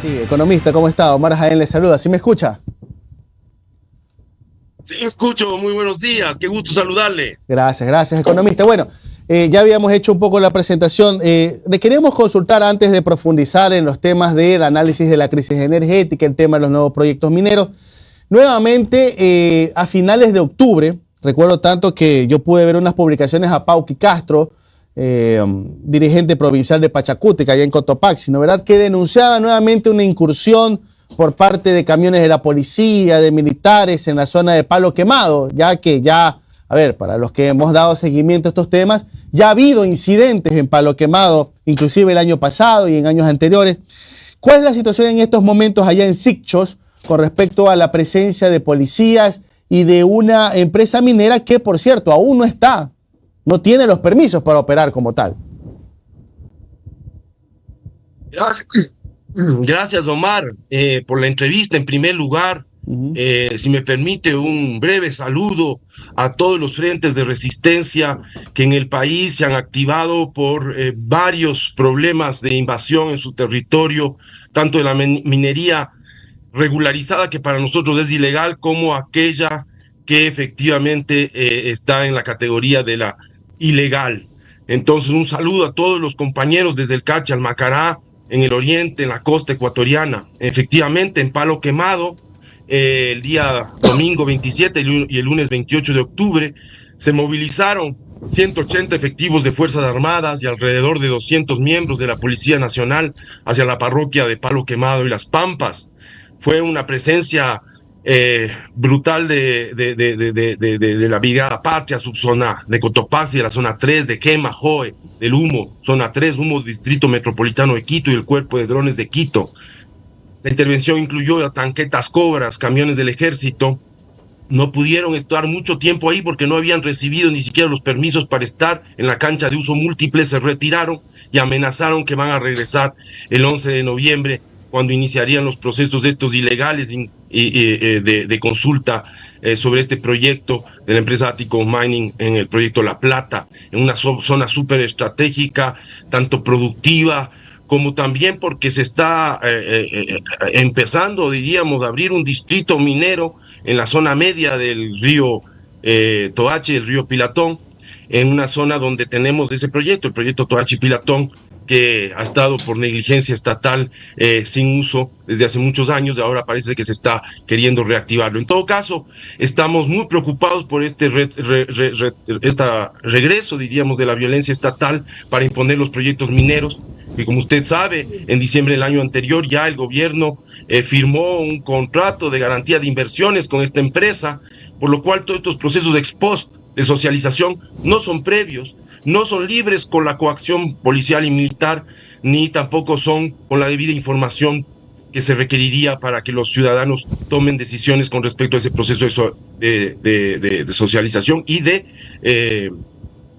Sí, economista, ¿cómo está? Omar Jaén le saluda. ¿Sí me escucha? Sí, escucho, muy buenos días, qué gusto saludarle. Gracias, economista. Bueno, ya habíamos hecho un poco la presentación. Le queríamos consultar antes de profundizar en los temas del análisis de la crisis energética, el tema de los nuevos proyectos mineros. Nuevamente, a finales de octubre, recuerdo tanto que yo pude ver unas publicaciones a Pauqui Castro, dirigente provincial de Pachacutic, allá en Cotopaxi, ¿no? ¿Verdad? Que denunciaba nuevamente una incursión por parte de camiones de la policía, de militares en la zona de Palo Quemado, a ver, para los que hemos dado seguimiento a estos temas, ya ha habido incidentes en Palo Quemado, inclusive el año pasado y en años anteriores. ¿Cuál es la situación en estos momentos allá en Sicchos con respecto a la presencia de policías y de una empresa minera que, por cierto, aún no tiene los permisos para operar como tal? Gracias, Omar, por la entrevista en primer lugar. Si me permite, un breve saludo a todos los frentes de resistencia que en el país se han activado por varios problemas de invasión en su territorio, tanto de la minería regularizada, que para nosotros es ilegal, como aquella que efectivamente está en la categoría de la ilegal. Entonces, un saludo a todos los compañeros desde el Carchi al Macará, en el oriente, en la costa ecuatoriana. Efectivamente, en Palo Quemado, el día domingo 27 y el lunes 28 de octubre, se movilizaron 180 efectivos de Fuerzas Armadas y alrededor de 200 miembros de la Policía Nacional hacia la parroquia de Palo Quemado y Las Pampas. Fue una presencia brutal de la Brigada Patria, subzona de Cotopaxi, de la zona 3, de Quema, Joe, del Humo, zona 3, Humo, Distrito Metropolitano de Quito y el Cuerpo de Drones de Quito. La intervención incluyó tanquetas Cobras, camiones del ejército. No pudieron estar mucho tiempo ahí porque no habían recibido ni siquiera los permisos para estar en la cancha de uso múltiple, se retiraron y amenazaron que van a regresar el 11 de noviembre, cuando iniciarían los procesos estos ilegales de consulta sobre este proyecto de la empresa Ático Mining en el proyecto La Plata, en una zona súper estratégica, tanto productiva como también porque se está empezando, diríamos, a abrir un distrito minero en la zona media del río Toachi, el río Pilatón, en una zona donde tenemos ese proyecto, el proyecto Toachi-Pilatón, que ha estado por negligencia estatal sin uso desde hace muchos años y ahora parece que se está queriendo reactivarlo. En todo caso, estamos muy preocupados por este regreso, diríamos, de la violencia estatal para imponer los proyectos mineros, que como usted sabe, en diciembre del año anterior ya el gobierno firmó un contrato de garantía de inversiones con esta empresa, por lo cual todos estos procesos de ex post de socialización no son previos, no son libres con la coacción policial y militar, ni tampoco son con la debida información que se requeriría para que los ciudadanos tomen decisiones con respecto a ese proceso de socialización y de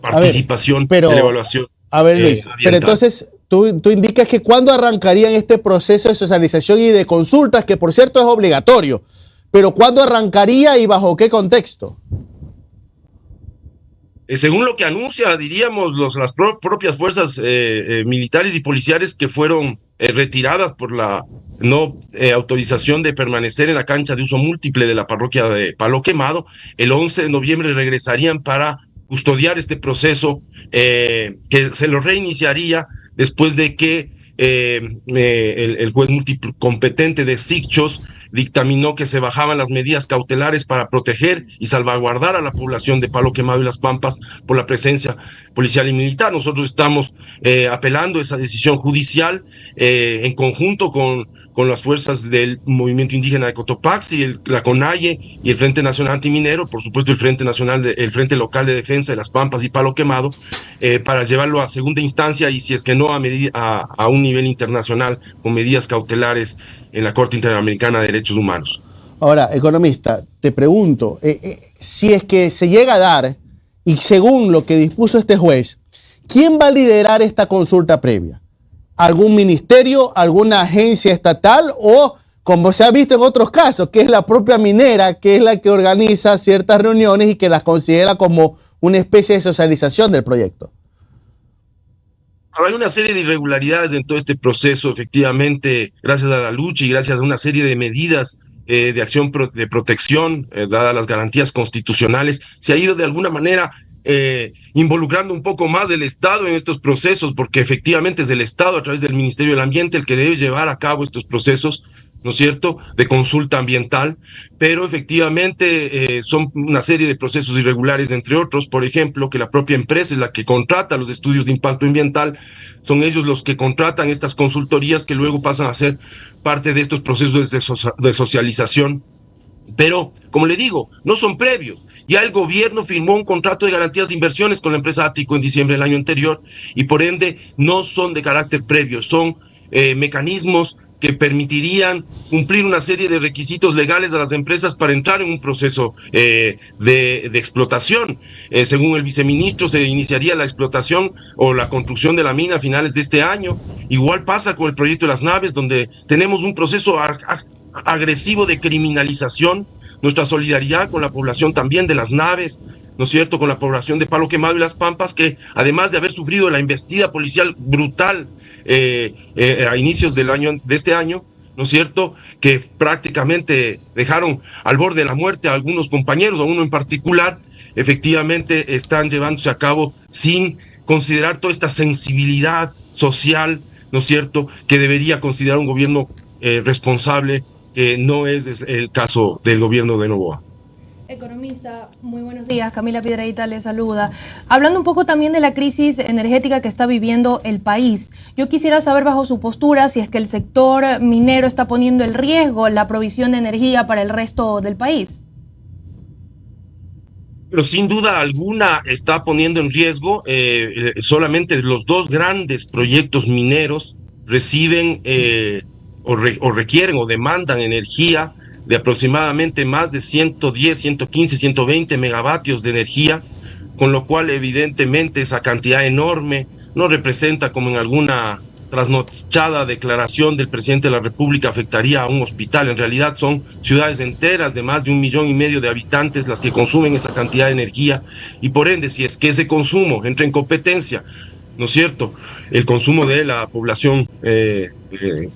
participación de la evaluación. A ver, Luis, pero entonces tú indicas que ¿cuándo arrancarían este proceso de socialización y de consultas, que por cierto es obligatorio, pero cuándo arrancaría y bajo qué contexto? Según lo que anuncia, diríamos, las propias fuerzas militares y policiales que fueron retiradas por la no autorización de permanecer en la cancha de uso múltiple de la parroquia de Palo Quemado, el 11 de noviembre regresarían para custodiar este proceso que se lo reiniciaría después de que el juez multicompetente de Sicchos dictaminó que se bajaban las medidas cautelares para proteger y salvaguardar a la población de Palo Quemado y Las Pampas por la presencia policial y militar. Nosotros estamos apelando esa decisión judicial en conjunto con las fuerzas del movimiento indígena de Cotopaxi, la CONAIE y el Frente Nacional Antiminero, por supuesto el Frente Local de Defensa de Las Pampas y Palo Quemado, para llevarlo a segunda instancia y si es que no a un nivel internacional con medidas cautelares en la Corte Interamericana de Derechos Humanos. Ahora, economista, te pregunto, si es que se llega a dar, y según lo que dispuso este juez, ¿quién va a liderar esta consulta previa? ¿Algún ministerio, alguna agencia estatal o, como se ha visto en otros casos, que es la propia minera, que es la que organiza ciertas reuniones y que las considera como una especie de socialización del proyecto? Hay una serie de irregularidades en todo este proceso, efectivamente, gracias a la lucha y gracias a una serie de medidas de acción de protección, dadas las garantías constitucionales, se ha ido de alguna manera involucrando un poco más del Estado en estos procesos, porque efectivamente es el Estado a través del Ministerio del Ambiente el que debe llevar a cabo estos procesos, ¿no es cierto?, de consulta ambiental, pero efectivamente son una serie de procesos irregulares, entre otros, por ejemplo, que la propia empresa es la que contrata los estudios de impacto ambiental, son ellos los que contratan estas consultorías que luego pasan a ser parte de estos procesos de socialización, pero, como le digo, no son previos. Ya el gobierno firmó un contrato de garantías de inversiones con la empresa Ático en diciembre del año anterior y por ende no son de carácter previo, son mecanismos que permitirían cumplir una serie de requisitos legales a las empresas para entrar en un proceso de explotación. Según el viceministro, se iniciaría la explotación o la construcción de la mina a finales de este año. Igual pasa con el proyecto de las naves, donde tenemos un proceso agresivo de criminalización. Nuestra solidaridad con la población también de las naves, ¿no es cierto?, con la población de Palo Quemado y Las Pampas, que además de haber sufrido la embestida policial brutal a inicios de este año, ¿no es cierto?, que prácticamente dejaron al borde de la muerte a algunos compañeros, a uno en particular, efectivamente están llevándose a cabo sin considerar toda esta sensibilidad social, ¿no es cierto?, que debería considerar un gobierno responsable, que no es el caso del gobierno de Noboa. Economista, muy buenos días. Camila Piedrahita le saluda. Hablando un poco también de la crisis energética que está viviendo el país, yo quisiera saber bajo su postura si es que el sector minero está poniendo en riesgo la provisión de energía para el resto del país. Pero sin duda alguna está poniendo en riesgo. Solamente los dos grandes proyectos mineros reciben o requieren o demandan energía de aproximadamente más de 110, 115, 120 megavatios de energía, con lo cual evidentemente esa cantidad enorme no representa, como en alguna trasnochada declaración del presidente de la República, afectaría a un hospital. En realidad son ciudades enteras de más de 1,5 millones de habitantes las que consumen esa cantidad de energía, y por ende, si es que ese consumo entra en competencia, ¿no es cierto?, el consumo de la población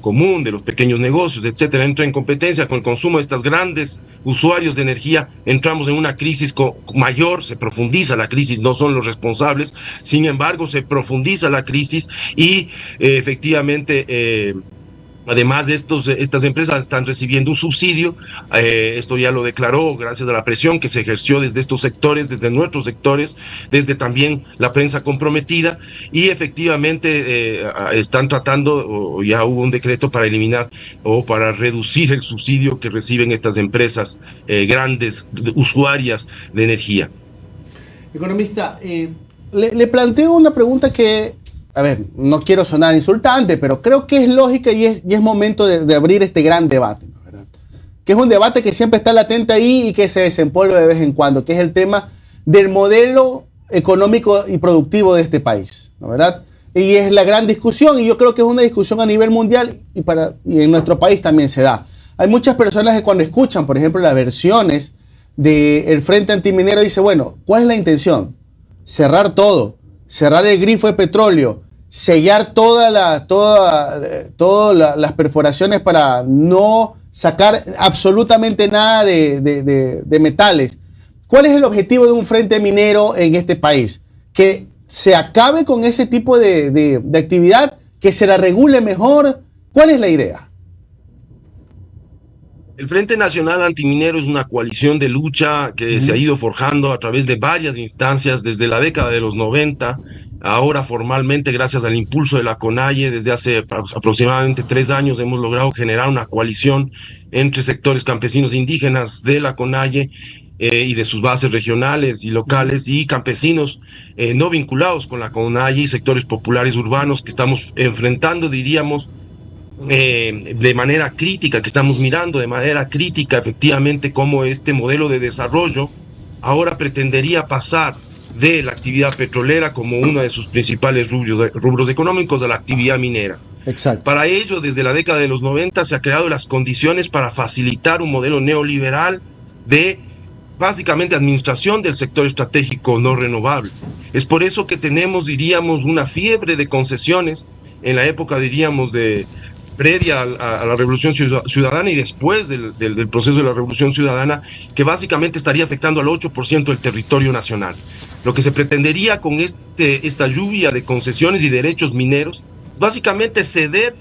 común, de los pequeños negocios, etcétera, entra en competencia con el consumo de estos grandes usuarios de energía, entramos en una crisis mayor, se profundiza la crisis, no son los responsables, sin embargo, se profundiza la crisis y efectivamente... Además de estas empresas están recibiendo un subsidio, esto ya lo declaró gracias a la presión que se ejerció desde estos sectores, desde nuestros sectores, desde también la prensa comprometida, y efectivamente están tratando, o ya hubo un decreto para eliminar o para reducir el subsidio que reciben estas empresas grandes, usuarias de energía. Economista, le planteo una pregunta que... A ver, no quiero sonar insultante, pero creo que es lógica y es momento de abrir este gran debate, ¿no? ¿Verdad? Que es un debate que siempre está latente ahí y que se desempolva de vez en cuando, que es el tema del modelo económico y productivo de este país, ¿no? ¿Verdad? Y es la gran discusión, y yo creo que es una discusión a nivel mundial y en nuestro país también se da. Hay muchas personas que cuando escuchan, por ejemplo, las versiones del Frente Antiminero, dicen, bueno, ¿cuál es la intención? Cerrar todo, cerrar el grifo de petróleo, sellar todas las perforaciones para no sacar absolutamente nada de metales. ¿Cuál es el objetivo de un frente minero en este país? Que se acabe con ese tipo de actividad, que se la regule mejor. ¿Cuál es la idea? El Frente Nacional Antiminero es una coalición de lucha que se ha ido forjando a través de varias instancias desde la década de los 90, ahora formalmente gracias al impulso de la CONAIE. Desde hace aproximadamente 3 años hemos logrado generar una coalición entre sectores campesinos indígenas de la CONAIE y de sus bases regionales y locales, y campesinos no vinculados con la CONAIE y sectores populares urbanos que estamos enfrentando, diríamos, de manera crítica, que estamos mirando de manera crítica efectivamente cómo este modelo de desarrollo ahora pretendería pasar de la actividad petrolera como uno de sus principales rubros económicos a la actividad minera. Exacto. Para ello, desde la década de los 90 se ha creado las condiciones para facilitar un modelo neoliberal de básicamente administración del sector estratégico no renovable. Es por eso que tenemos, diríamos, una fiebre de concesiones en la época, diríamos, previa a la Revolución Ciudadana y después del proceso de la Revolución Ciudadana, que básicamente estaría afectando al 8% del territorio nacional. Lo que se pretendería con esta lluvia de concesiones y derechos mineros, básicamente ceder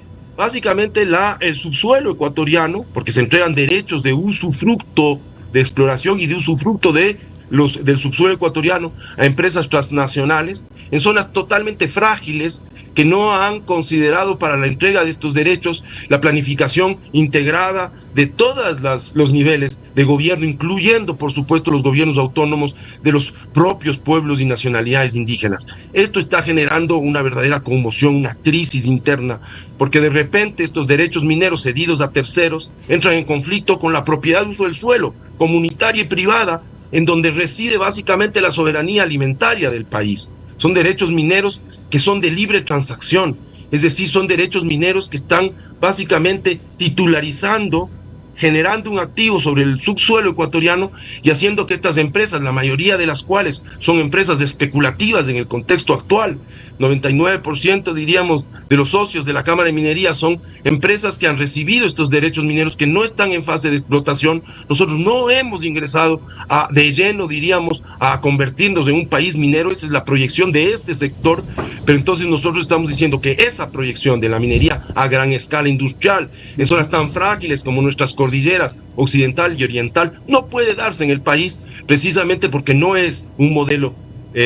el subsuelo ecuatoriano, porque se entregan derechos de usufructo, de exploración y de usufructo del subsuelo ecuatoriano a empresas transnacionales en zonas totalmente frágiles que no han considerado para la entrega de estos derechos la planificación integrada de todos los niveles de gobierno, incluyendo, por supuesto, los gobiernos autónomos de los propios pueblos y nacionalidades indígenas. Esto está generando una verdadera conmoción, una crisis interna, porque de repente estos derechos mineros cedidos a terceros entran en conflicto con la propiedad de uso del suelo, comunitaria y privada, en donde reside básicamente la soberanía alimentaria del país. Son derechos mineros que son de libre transacción, es decir, son derechos mineros que están básicamente titularizando, generando un activo sobre el subsuelo ecuatoriano y haciendo que estas empresas, la mayoría de las cuales son empresas especulativas en el contexto actual, 99% diríamos de los socios de la Cámara de Minería son empresas que han recibido estos derechos mineros que no están en fase de explotación. Nosotros no hemos ingresado de lleno, diríamos, a convertirnos en un país minero. Esa es la proyección de este sector, pero entonces nosotros estamos diciendo que esa proyección de la minería a gran escala industrial en zonas tan frágiles como nuestras cordilleras occidental y oriental no puede darse en el país, precisamente porque no es un modelo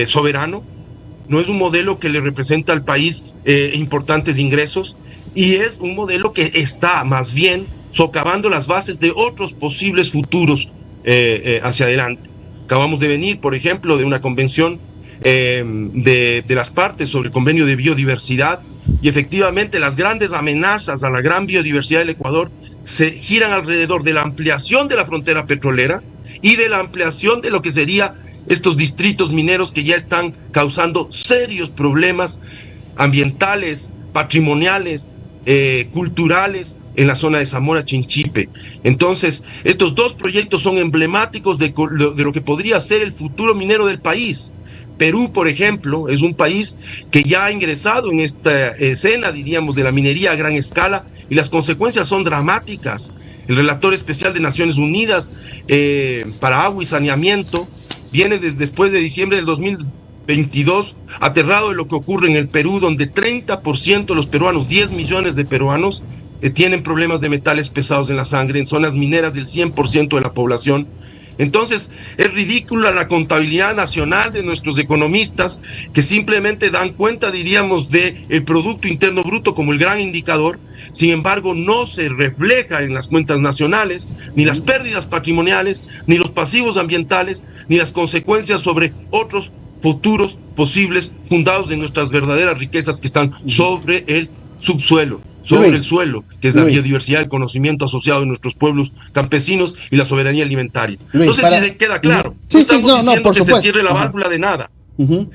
soberano, no es un modelo que le representa al país importantes ingresos, y es un modelo que está más bien socavando las bases de otros posibles futuros hacia adelante. Acabamos de venir, por ejemplo, de una convención de las partes sobre el convenio de biodiversidad, y efectivamente las grandes amenazas a la gran biodiversidad del Ecuador se giran alrededor de la ampliación de la frontera petrolera y de la ampliación de lo que sería estos distritos mineros que ya están causando serios problemas ambientales, patrimoniales, culturales en la zona de Zamora Chinchipe. Entonces, estos dos proyectos son emblemáticos de lo que podría ser el futuro minero del país. Perú, por ejemplo, es un país que ya ha ingresado en esta escena, diríamos, de la minería a gran escala, y las consecuencias son dramáticas. El relator especial de Naciones Unidas para agua y saneamiento viene después de diciembre del 2022 aterrado de lo que ocurre en el Perú, donde 30% de los peruanos, 10 millones de peruanos, tienen problemas de metales pesados en la sangre, en zonas mineras del 100% de la población. Entonces, es ridícula la contabilidad nacional de nuestros economistas, que simplemente dan cuenta, diríamos, del Producto Interno Bruto como el gran indicador. Sin embargo, no se refleja en las cuentas nacionales ni las pérdidas patrimoniales, ni los pasivos ambientales, ni las consecuencias sobre otros futuros posibles fundados en nuestras verdaderas riquezas que están sobre el subsuelo, sobre el suelo, que es la biodiversidad, el conocimiento asociado de nuestros pueblos campesinos y la soberanía alimentaria. No sé si se queda claro. No estamos diciendo que se cierre la válvula de nada.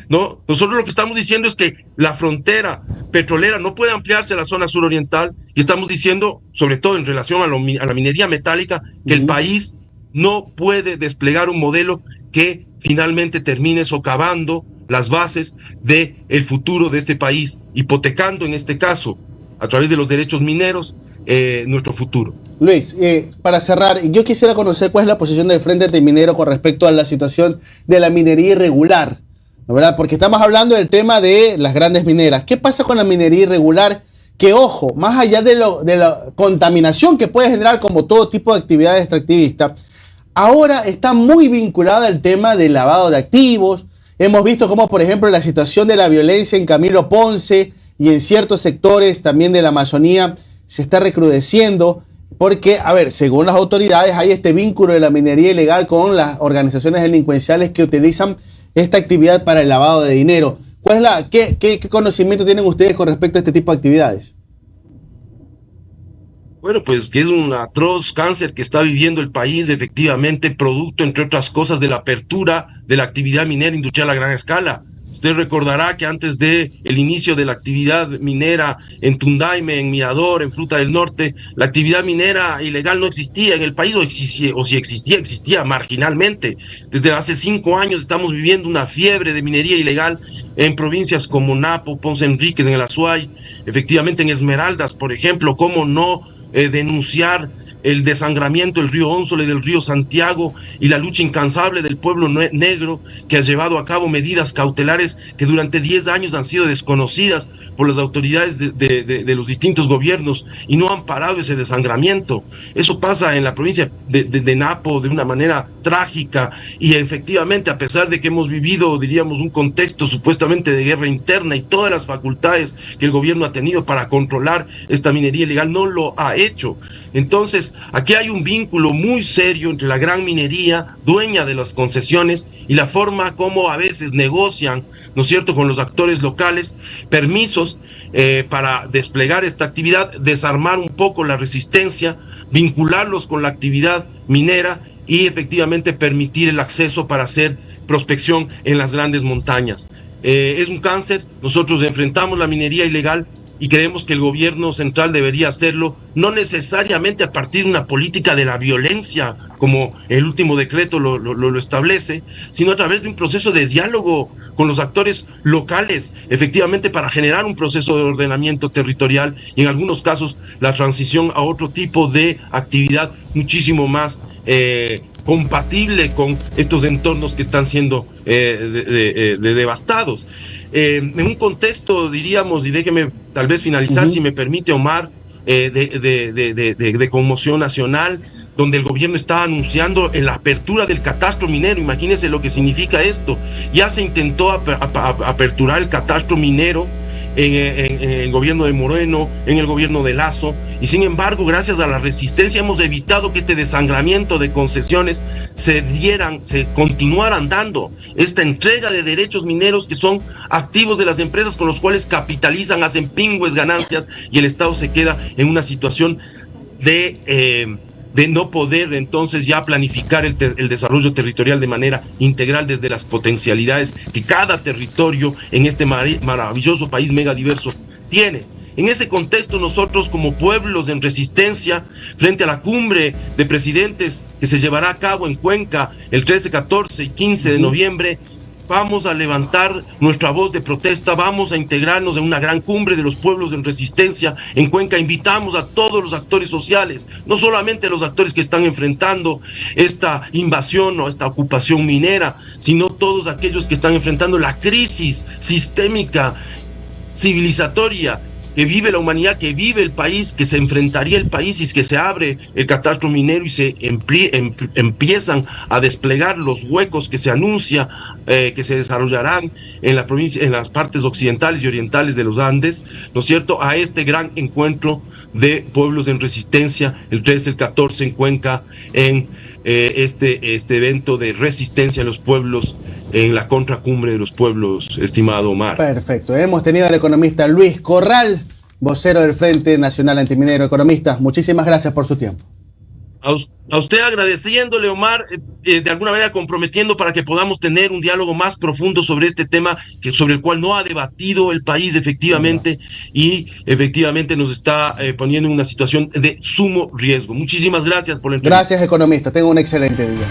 No, nosotros lo que estamos diciendo es que la frontera petrolera no puede ampliarse a la zona suroriental, y estamos diciendo, sobre todo en relación a la minería metálica, que el país no puede desplegar un modelo que finalmente termine socavando las bases del futuro de este país, hipotecando en este caso, a través de los derechos mineros, nuestro futuro. Luis, para cerrar, yo quisiera conocer cuál es la posición del Frente Antiminero con respecto a la situación de la minería irregular, ¿no, verdad? Porque estamos hablando del tema de las grandes mineras. ¿Qué pasa con la minería irregular? Que, ojo, más allá de la contaminación que puede generar como todo tipo de actividad extractivista, ahora está muy vinculada al tema del lavado de activos. Hemos visto cómo, por ejemplo, la situación de la violencia en Camilo Ponce y en ciertos sectores también de la Amazonía se está recrudeciendo, porque, a ver, según las autoridades, hay este vínculo de la minería ilegal con las organizaciones delincuenciales que utilizan esta actividad para el lavado de dinero. ¿Qué conocimiento tienen ustedes con respecto a este tipo de actividades? Bueno, pues que es un atroz cáncer que está viviendo el país, efectivamente, producto, entre otras cosas, de la apertura de la actividad minera industrial a gran escala. Usted recordará que antes de el inicio de la actividad minera en Tundaime, en Mirador, en Fruta del Norte, la actividad minera ilegal no existía en el país, o si existía, existía marginalmente. Desde hace 5 años estamos viviendo una fiebre de minería ilegal en provincias como Napo, Ponce Enríquez, en el Azuay, efectivamente en Esmeraldas, por ejemplo. ¿Cómo no denunciar el desangramiento del río Ónsola y del río Santiago y la lucha incansable del pueblo negro, que ha llevado a cabo medidas cautelares que durante 10 años han sido desconocidas por las autoridades de los distintos gobiernos y no han parado ese desangramiento? Eso pasa en la provincia de Napo de una manera trágica, y efectivamente, a pesar de que hemos vivido, diríamos, un contexto supuestamente de guerra interna y todas las facultades que el gobierno ha tenido para controlar esta minería ilegal, no lo ha hecho. Entonces, aquí hay un vínculo muy serio entre la gran minería, dueña de las concesiones, y la forma como a veces negocian, ¿no es cierto?, con los actores locales, permisos para desplegar esta actividad, desarmar un poco la resistencia, vincularlos con la actividad minera y efectivamente permitir el acceso para hacer prospección en las grandes montañas. Es un cáncer. Nosotros enfrentamos la minería ilegal y creemos que el gobierno central debería hacerlo, no necesariamente a partir de una política de la violencia, como el último decreto lo establece, sino a través de un proceso de diálogo con los actores locales, efectivamente para generar un proceso de ordenamiento territorial y en algunos casos la transición a otro tipo de actividad muchísimo más compatible con estos entornos que están siendo devastados. En un contexto, diríamos, y déjeme tal vez finalizar, si me permite, Omar, de conmoción nacional, donde el gobierno está anunciando la apertura del catastro minero. Imagínense lo que significa esto. Ya se intentó aperturar el catastro minero en el gobierno de Moreno, en el gobierno de Lasso, y sin embargo, gracias a la resistencia, hemos evitado que este desangramiento de concesiones se continuaran dando esta entrega de derechos mineros, que son activos de las empresas con los cuales capitalizan, hacen pingües ganancias, y el Estado se queda en una situación de no poder entonces ya planificar el desarrollo territorial de manera integral desde las potencialidades que cada territorio en este maravilloso país megadiverso tiene. En ese contexto, nosotros como pueblos en resistencia, frente a la cumbre de presidentes que se llevará a cabo en Cuenca el 13, 14 y 15 de noviembre, vamos a levantar nuestra voz de protesta, vamos a integrarnos en una gran cumbre de los pueblos en resistencia en Cuenca. Invitamos a todos los actores sociales, no solamente a los actores que están enfrentando esta invasión o esta ocupación minera, sino todos aquellos que están enfrentando la crisis sistémica, civilizatoria, que vive la humanidad, que vive el país, que se enfrentaría el país si es que se abre el catastro minero y se empiezan a desplegar los huecos que se anuncia que se desarrollarán en la provincia, en las partes occidentales y orientales de los Andes, ¿no es cierto?, a este gran encuentro de pueblos en resistencia, el 13, el 14 en Cuenca, en este evento de resistencia a los pueblos, en la contracumbre de los pueblos, estimado Omar. Perfecto. Hemos tenido al economista Luis Corral, vocero del Frente Nacional Antiminero. Economista, muchísimas gracias por su tiempo. A usted agradeciéndole, Omar, de alguna manera comprometiendo para que podamos tener un diálogo más profundo sobre este tema, sobre el cual no ha debatido el país efectivamente, y efectivamente nos está poniendo en una situación de sumo riesgo. Muchísimas gracias por la entrevista. Gracias, economista. Tenga un excelente día.